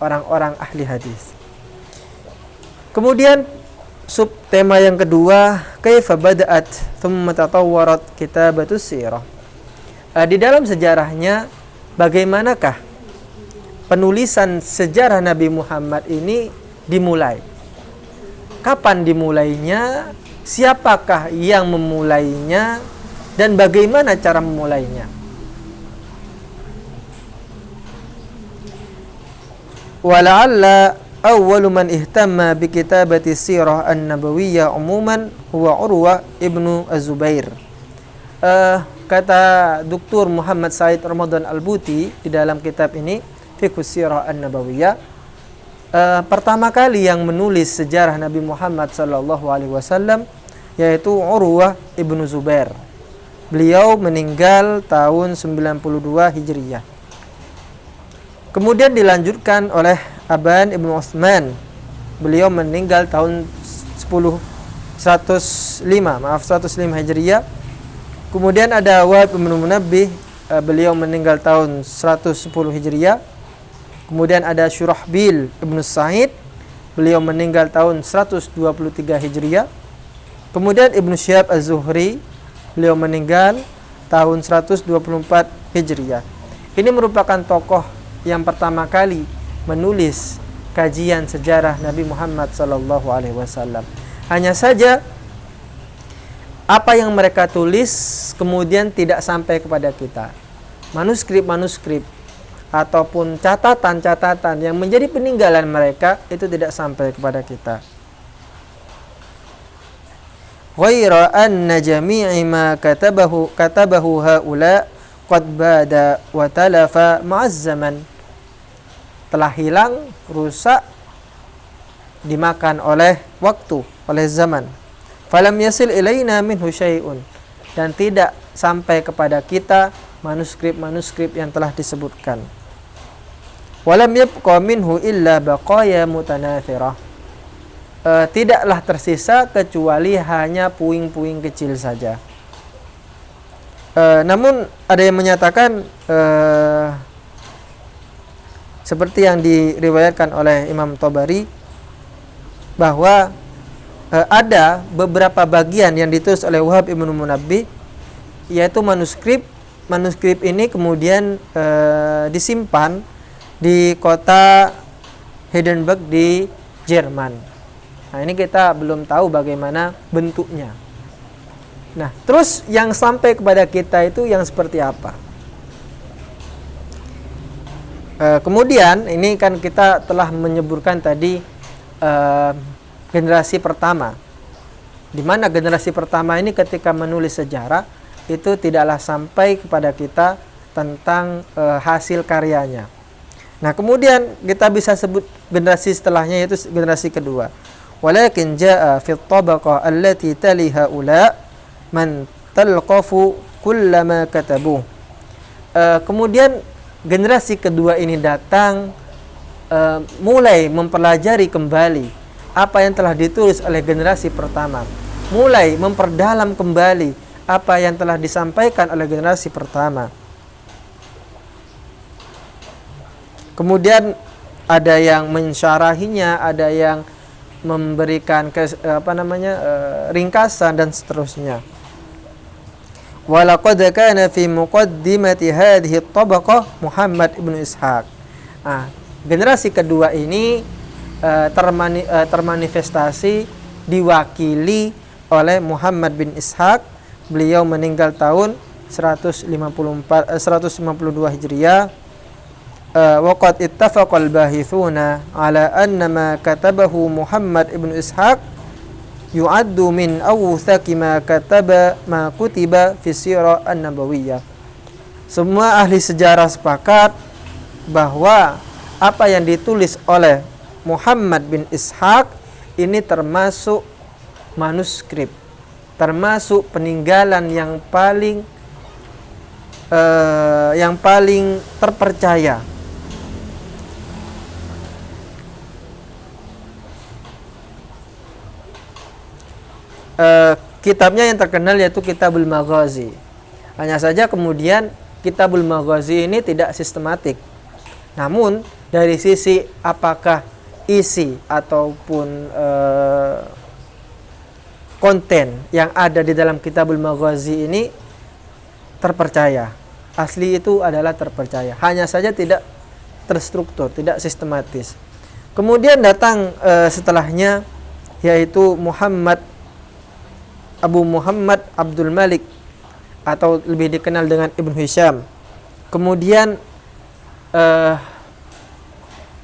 orang-orang ahli hadis. Kemudian subtema yang kedua, kaifa bada'at thumma tatawwarat kitabatus sirah. Di dalam sejarahnya, bagaimanakah penulisan sejarah Nabi Muhammad ini dimulai? Kapan dimulainya? Siapakah yang memulainya? Dan bagaimana cara memulainya? Wala'alla awwalu man ihtamma bi kitabati sirah an-nabawiyyah umuman huwa Urwah ibnu Az-Zubair. Kata Dr. Muhammad Said Ramadan Al-Buti di dalam kitab ini, Fiqhus Sirah an-Nabawiyyah, pertama kali yang menulis sejarah Nabi Muhammad sallallahu alaihi wasallam yaitu Urwah ibnu Zubair. Beliau meninggal tahun 92 Hijriyah. Kemudian dilanjutkan oleh Aban ibnu Utsman. Beliau meninggal tahun 105 Hijriyah. Kemudian ada Wahb ibnu Munabbih, beliau meninggal tahun 110 Hijriyah. Kemudian ada Syurahbil ibnu Sa'id, beliau meninggal tahun 123 Hijriyah. Kemudian Ibnu Syihab Az-Zuhri, beliau meninggal tahun 124 Hijriyah. Ini merupakan tokoh yang pertama kali menulis kajian sejarah Nabi Muhammad sallallahu alaihi wasallam. Hanya saja apa yang mereka tulis kemudian tidak sampai kepada kita. Manuskrip-manuskrip ataupun catatan-catatan yang menjadi peninggalan mereka itu tidak sampai kepada kita. Ghaira anna jami'i ma katabahu haula qad bada wa talafa ma'az zaman. Telah hilang, rusak, dimakan oleh waktu, oleh zaman. Falam yasil ilaina minhu syai'un, dan tidak sampai kepada kita manuskrip-manuskrip yang telah disebutkan. Walam yabqa minhu illa baqaya mutanathirah. Tidaklah tersisa kecuali hanya puing-puing kecil saja. Namun ada yang menyatakan seperti yang diriwayatkan oleh Imam Tabari bahwa ada beberapa bagian yang ditulis oleh Wahb ibnu Munabbih, yaitu manuskrip ini kemudian disimpan di kota Heidelberg di Jerman. Nah, ini kita belum tahu bagaimana bentuknya. Nah, terus yang sampai kepada kita itu yang seperti apa? Kemudian ini kan kita telah menyebutkan tadi generasi pertama, di mana generasi pertama ini ketika menulis sejarah itu tidaklah sampai kepada kita tentang hasil karyanya. Nah, kemudian kita bisa sebut generasi setelahnya yaitu generasi kedua. Walakin jaa fi at-tabaqah allati taliha ula man talqafu kullama katabu. Kemudian generasi kedua ini datang mulai mempelajari kembali apa yang telah ditulis oleh generasi pertama, mulai memperdalam kembali apa yang telah disampaikan oleh generasi pertama. Kemudian ada yang mensyarahinya, ada yang memberikan ringkasan dan seterusnya. Walaqad kana fi muqaddimati hadhihi at-tabaqah Muhammad ibnu Ishaq. Generasi kedua ini termanifestasi diwakili oleh Muhammad bin Ishaq. Beliau meninggal tahun 152 Hijriah. Waqad ittafaqal bahithuna ala anna ma katabahu Muhammad ibnu Ishaq yu'addu min awthaqi ma kutiba fi sirah an-nabawiyyah. Semua ahli sejarah sepakat bahwa apa yang ditulis oleh Muhammad bin Ishaq ini termasuk manuskrip, termasuk peninggalan yang paling terpercaya. Kitabnya yang terkenal yaitu Kitabul Maghazi. Hanya saja kemudian Kitabul Maghazi ini tidak sistematik. Namun dari sisi apakah isi ataupun konten yang ada di dalam Kitabul Maghazi ini terpercaya. Asli itu adalah terpercaya. Hanya saja tidak terstruktur, tidak sistematis. Kemudian datang setelahnya yaitu Abu Muhammad Abdul Malik atau lebih dikenal dengan Ibn Hisham. Kemudian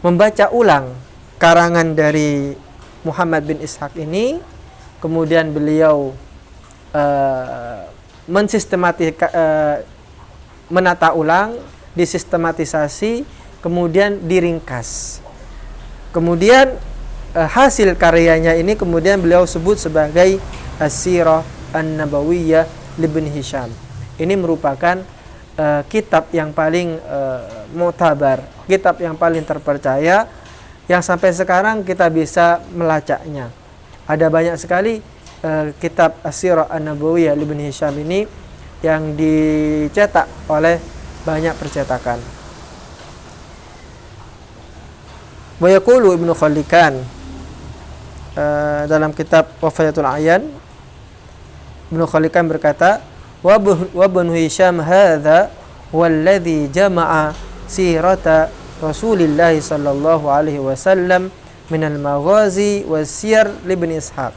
membaca ulang karangan dari Muhammad bin Ishaq ini, kemudian beliau menata ulang, disistematisasi, kemudian diringkas. Kemudian hasil karyanya ini kemudian beliau sebut sebagai As-Sirah An-Nabawiyah Ibn Hisham. Ini merupakan kitab yang paling mu'tabar, kitab yang paling terpercaya, yang sampai sekarang kita bisa melacaknya. Ada banyak sekali kitab As-Sirah An-Nabawiyah Ibn Hisham ini yang dicetak oleh banyak percetakan. Wa yaqulu Ibnu Khallikan dalam kitab Wafayatul Ayan, Ibnu Khallikan berkata, wa Ibnu Hisham hadza walladhi jama'a sirata Rasulillah sallallahu alaihi wasallam min al-maghazi was-siyar Ibn Ishaq.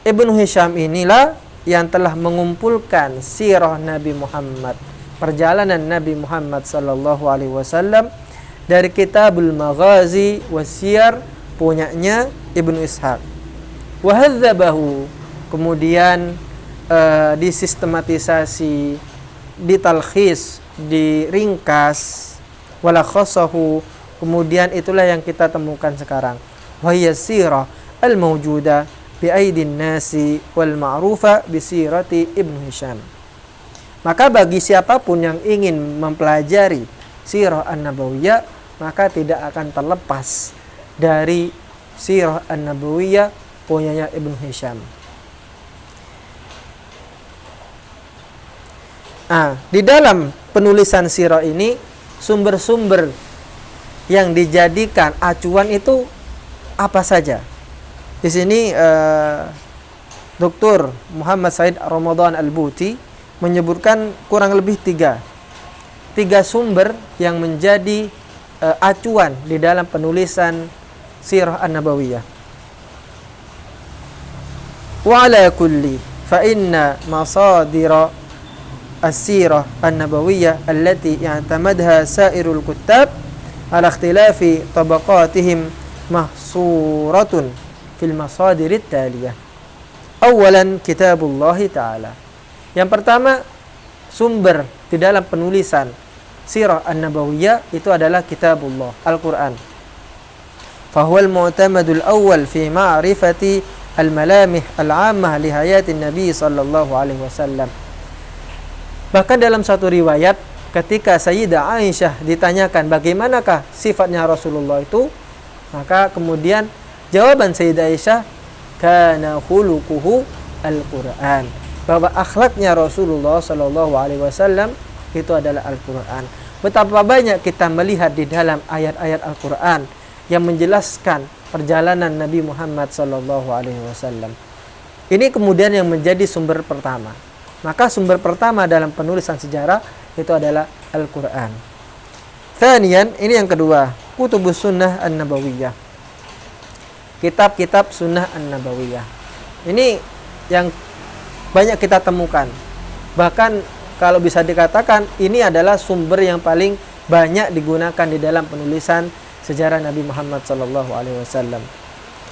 Ibnu Hisham inilah yang telah mengumpulkan sirah Nabi Muhammad, perjalanan Nabi Muhammad sallallahu alaihi wasallam dari Kitabul Maghazi was-siyar punyanya Ibnu Ishaq. Wa hadzabahu, kemudian disistematisasi, ditalkhis, diringkas, wala khassahu, kemudian itulah yang kita temukan sekarang. Wa hiya sirah al-mawjuda bi aidin nasi wal ma'rufa bi sirati Ibnu Hisham. Maka bagi siapapun yang ingin mempelajari sirah an-nabawiyah, maka tidak akan terlepas dari sirah an-nabawiyah punyanya Ibnu Hisham. Di dalam penulisan sirah ini, sumber-sumber yang dijadikan acuan itu apa saja? Di sini Dr. Muhammad Said Ramadan Al-Buti menyebutkan kurang lebih tiga sumber yang menjadi acuan di dalam penulisan sirah an-nabawiyah. Wa ala kulli fa inna masadira as-sirah an-nabawiyah allati i'tamadha sairul kuttab ala ikhtilafi tabaqatihim mahsuratun fil masadirit taliyah. Awalan kitabullah ta'ala. Yang pertama, sumber di dalam penulisan sirah an-nabawiyah itu adalah kitabullah, Al-Quran. Fahuwal mu'tamadul awal fi ma'rifati al-malamih al-ammah li hayatin Nabi sallallahu alaihi wasallam. Bahkan dalam satu riwayat, ketika Sayyidah Aisyah ditanyakan bagaimanakah sifatnya Rasulullah itu, maka kemudian jawaban Sayyidah Aisyah, kana khuluquhu al-Quran, bahwa akhlaknya Rasulullah sallallahu alaihi wasallam itu adalah Al-Quran. Betapa banyak kita melihat di dalam ayat-ayat Al-Quran yang menjelaskan perjalanan Nabi Muhammad sallallahu alaihi wasallam. Ini kemudian yang menjadi sumber pertama. Maka sumber pertama dalam penulisan sejarah itu adalah Al-Quran. Thaniyan, ini yang kedua, kutubus sunnah an-nabawiyah, kitab-kitab sunnah an-nabawiyah. Ini yang banyak kita temukan. Bahkan kalau bisa dikatakan ini adalah sumber yang paling banyak digunakan di dalam penulisan sejarah Nabi Muhammad SAW.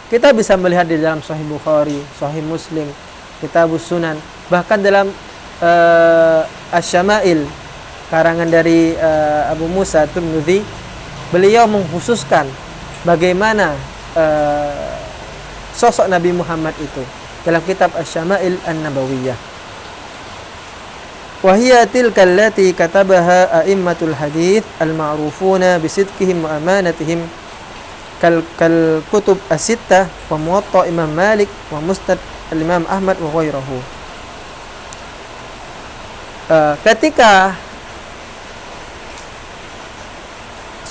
Kita bisa melihat di dalam Sahih Bukhari, Sahih Muslim, Kitabus Sunan, bahkan dalam Asy-Syama'il karangan dari Abu Musa Tirmidzi, beliau mengkhususkan bagaimana sosok Nabi Muhammad itu dalam kitab Asy-Syama'il An-Nabawiyah. Wa hiya tilka allati katabaha a'immatul hadits al-ma'rufuna bisidqihim wa amanatihim kal kutub as-sittah wa Muwatta Imam Malik wa Musnad al-Imam Ahmad wa ghairahu. Ketika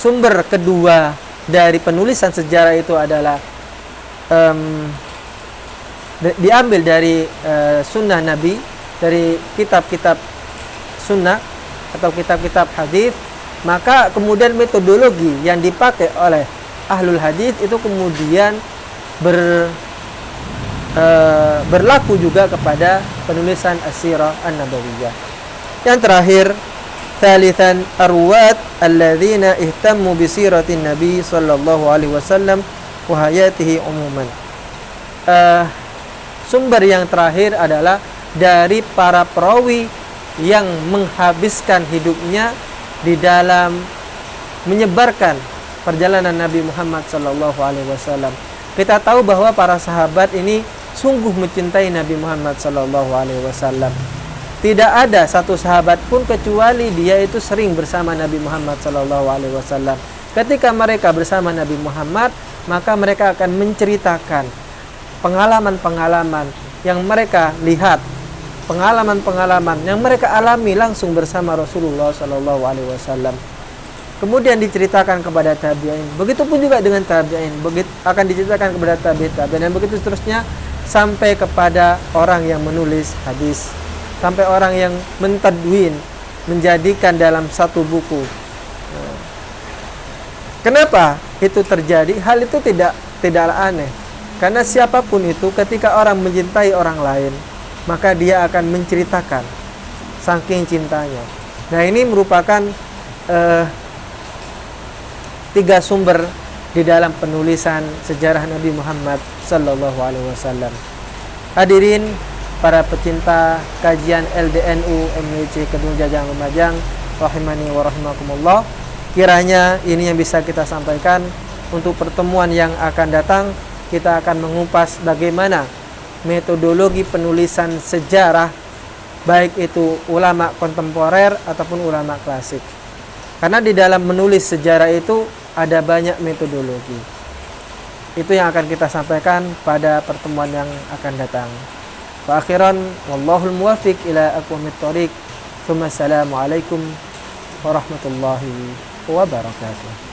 sumber kedua dari penulisan sejarah itu adalah diambil dari sunnah Nabi, dari kitab-kitab sunnah atau kitab-kitab hadis, maka kemudian metodologi yang dipakai oleh ahlul hadis itu kemudian berlaku juga kepada penulisan as-sirah an-nabawiyah. Yang terakhir, thalithan arwat alladzina ihtammu bi siratin nabi sallallahu alaihi wasallam wa hayatihi umuman. Sumber yang terakhir adalah dari para perawi yang menghabiskan hidupnya di dalam menyebarkan perjalanan Nabi Muhammad sallallahu alaihi wasallam. Kita tahu bahwa para sahabat ini sungguh mencintai Nabi Muhammad sallallahu alaihi wasallam. Tidak ada satu sahabat pun kecuali dia itu sering bersama Nabi Muhammad sallallahu alaihi wasallam. Ketika mereka bersama Nabi Muhammad, maka mereka akan menceritakan pengalaman-pengalaman yang mereka lihat, pengalaman-pengalaman yang mereka alami langsung bersama Rasulullah sallallahu alaihi wasallam. Kemudian diceritakan kepada tabi'in. Begitupun juga dengan tabi'in, akan diceritakan kepada tabi'in, dan begitu seterusnya sampai kepada orang yang menulis hadis, sampai orang yang mentadwin, menjadikan dalam satu buku. Kenapa itu terjadi? Hal itu tidaklah aneh. Karena siapapun itu, ketika orang mencintai orang lain, maka dia akan menceritakan saking cintanya. Nah, ini merupakan 3 sumber di dalam penulisan sejarah Nabi Muhammad sallallahu alaihi wasallam. Hadirin para pecinta kajian LDNU MWC Kedung Jajang Lumajang, rahimani wa rahimakumullah. Kiranya ini yang bisa kita sampaikan. Untuk pertemuan yang akan datang, kita akan mengupas bagaimana metodologi penulisan sejarah, baik itu ulama kontemporer ataupun ulama klasik. Karena di dalam menulis sejarah itu ada banyak metodologi. Itu yang akan kita sampaikan pada pertemuan yang akan datang. Wa akhiran, wallahul muwafiq ila aqwamit thoriq. Assalamualaikum warahmatullahi wabarakatuh.